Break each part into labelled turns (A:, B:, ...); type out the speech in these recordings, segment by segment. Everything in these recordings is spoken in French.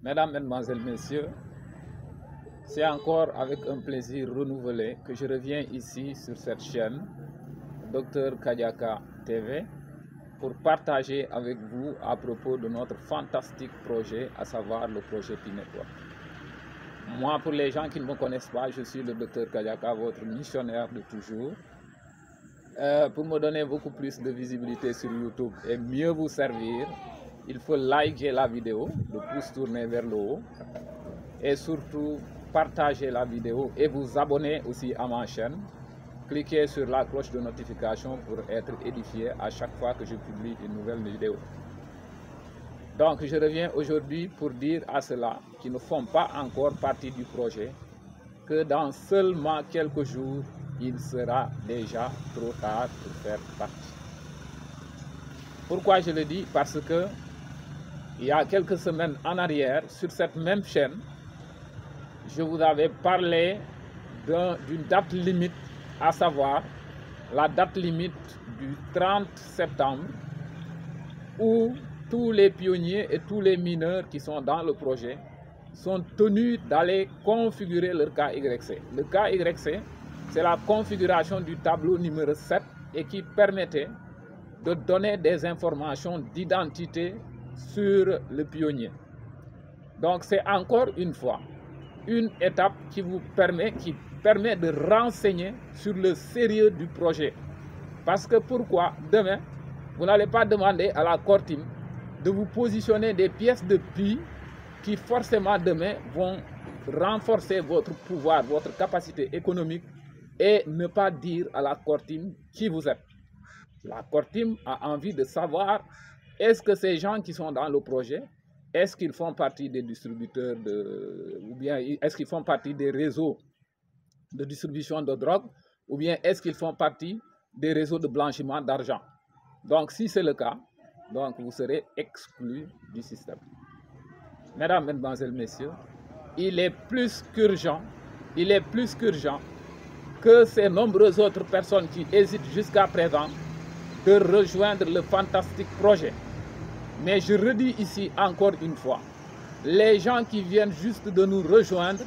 A: Mesdames, Mesdemoiselles, Messieurs, c'est encore avec un plaisir renouvelé que je reviens ici sur cette chaîne, Dr Kadiaka TV, pour partager avec vous à propos de notre fantastique projet, à savoir le projet Pi Network. Moi, pour les gens qui ne me connaissent pas, je suis le Dr Kadiaka, votre missionnaire de toujours. Pour me donner beaucoup plus de visibilité sur YouTube et mieux vous servir, il faut liker la vidéo, le pouce tourné vers le haut, et surtout partager la vidéo et vous abonner aussi à ma chaîne. Cliquez sur la cloche de notification pour être édifié à chaque fois que je publie une nouvelle vidéo. Donc je reviens aujourd'hui pour dire à ceux-là qui ne font pas encore partie du projet que dans seulement quelques jours, il sera déjà trop tard pour faire partie. Pourquoi je le dis? Parce que il y a quelques semaines en arrière, sur cette même chaîne, je vous avais parlé d'une date limite, à savoir la date limite du 30 septembre, où tous les pionniers et tous les mineurs qui sont dans le projet sont tenus d'aller configurer leur KYC. Le KYC, c'est la configuration du tableau numéro 7 et qui permettait de donner des informations d'identité sur le pionnier. Donc c'est encore une fois une étape qui permet de renseigner sur le sérieux du projet. Parce que pourquoi demain, vous n'allez pas demander à la Core Team de vous positionner des pièces de Pi qui forcément demain vont renforcer votre pouvoir, votre capacité économique et ne pas dire à la Core Team qui vous êtes. La Core Team a envie de savoir, est-ce que ces gens qui sont dans le projet, est-ce qu'ils font partie des distributeurs ou bien est-ce qu'ils font partie des réseaux de distribution de drogue, ou bien est-ce qu'ils font partie des réseaux de blanchiment d'argent? Donc si c'est le cas, donc vous serez exclus du système. Mesdames, Mesdemoiselles, Messieurs, il est plus qu'urgent que ces nombreuses autres personnes qui hésitent jusqu'à présent de rejoindre le fantastique projet. Mais je redis ici encore une fois, les gens qui viennent juste de nous rejoindre,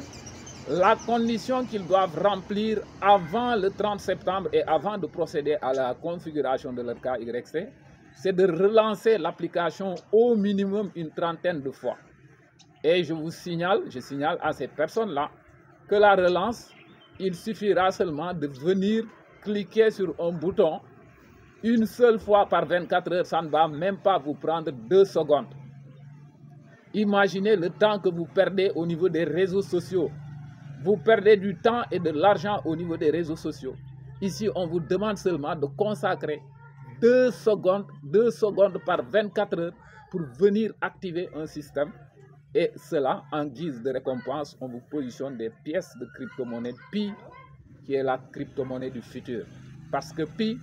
A: la condition qu'ils doivent remplir avant le 30 septembre et avant de procéder à la configuration de leur KYC, c'est de relancer l'application au minimum une trentaine de fois. Et je signale à ces personnes-là que la relance, il suffira seulement de venir cliquer sur un bouton une seule fois par 24 heures, ça ne va même pas vous prendre 2 secondes. Imaginez le temps que vous perdez au niveau des réseaux sociaux. Vous perdez du temps et de l'argent au niveau des réseaux sociaux. Ici, on vous demande seulement de consacrer 2 secondes par 24 heures pour venir activer un système. Et cela, en guise de récompense, on vous positionne des pièces de crypto-monnaie Pi, qui est la crypto-monnaie du futur. Parce que Pi,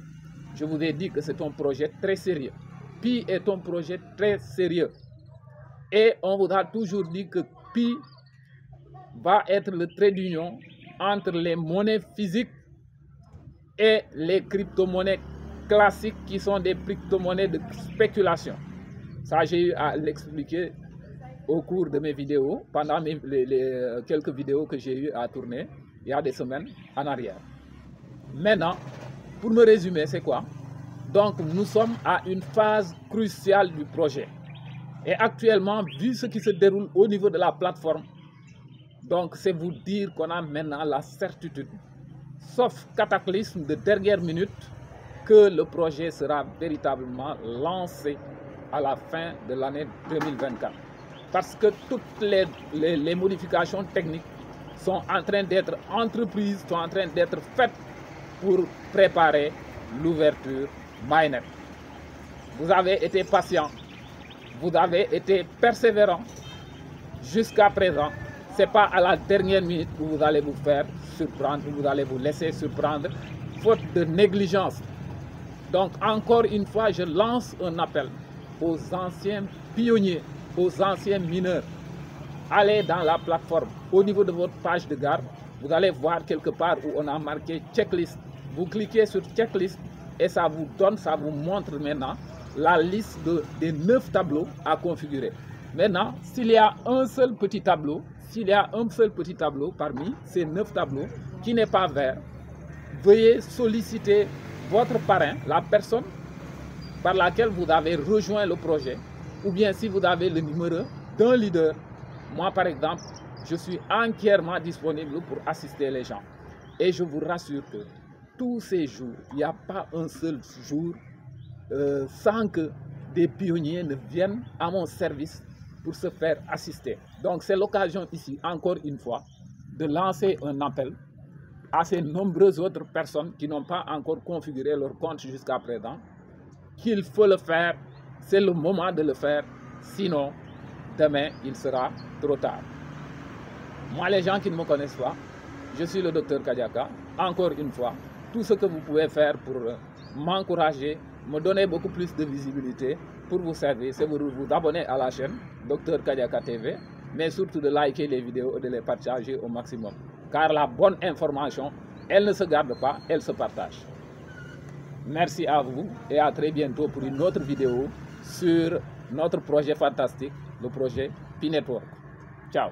A: je vous ai dit que c'est un projet très sérieux. Pi est un projet très sérieux. Et on vous a toujours dit que Pi va être le trait d'union entre les monnaies physiques et les crypto-monnaies classiques qui sont des crypto-monnaies de spéculation. Ça, j'ai eu à l'expliquer au cours de mes vidéos, pendant quelques vidéos que j'ai eu à tourner il y a des semaines en arrière. Maintenant, pour me résumer, c'est quoi? Donc, nous sommes à une phase cruciale du projet. Et actuellement, vu ce qui se déroule au niveau de la plateforme, donc c'est vous dire qu'on a maintenant la certitude, sauf cataclysme de dernière minute, que le projet sera véritablement lancé à la fin de l'année 2024. Parce que toutes les modifications techniques sont en train d'être entreprises, sont en train d'être faites pour préparer l'ouverture Mainnet. Vous avez été patient, vous avez été persévérant jusqu'à présent. Ce n'est pas à la dernière minute que vous allez vous faire surprendre, vous allez vous laisser surprendre, faute de négligence. Donc encore une fois, je lance un appel aux anciens pionniers, aux anciens mineurs. Allez dans la plateforme, au niveau de votre page de garde, vous allez voir quelque part où on a marqué checklist. Vous cliquez sur checklist et ça vous donne, ça vous montre maintenant la liste des 9 tableaux à configurer. Maintenant, s'il y a un seul petit tableau, parmi ces 9 tableaux qui n'est pas vert, veuillez solliciter votre parrain, la personne par laquelle vous avez rejoint le projet, ou bien si vous avez le numéro d'un leader. Moi, par exemple, je suis entièrement disponible pour assister les gens. Et je vous rassure que tous ces jours, il n'y a pas un seul jour sans que des pionniers ne viennent à mon service pour se faire assister. Donc c'est l'occasion ici, encore une fois, de lancer un appel à ces nombreuses autres personnes qui n'ont pas encore configuré leur compte jusqu'à présent, qu'il faut le faire, c'est le moment de le faire, sinon demain il sera trop tard. Moi, les gens qui ne me connaissent pas, je suis le docteur Kadiaka. Encore une fois, tout ce que vous pouvez faire pour m'encourager, me donner beaucoup plus de visibilité pour vous servir, c'est vous abonner à la chaîne Docteur Kadiaka TV, mais surtout de liker les vidéos et de les partager au maximum. Car la bonne information, elle ne se garde pas, elle se partage. Merci à vous et à très bientôt pour une autre vidéo sur notre projet fantastique, le projet Pi Network. Ciao.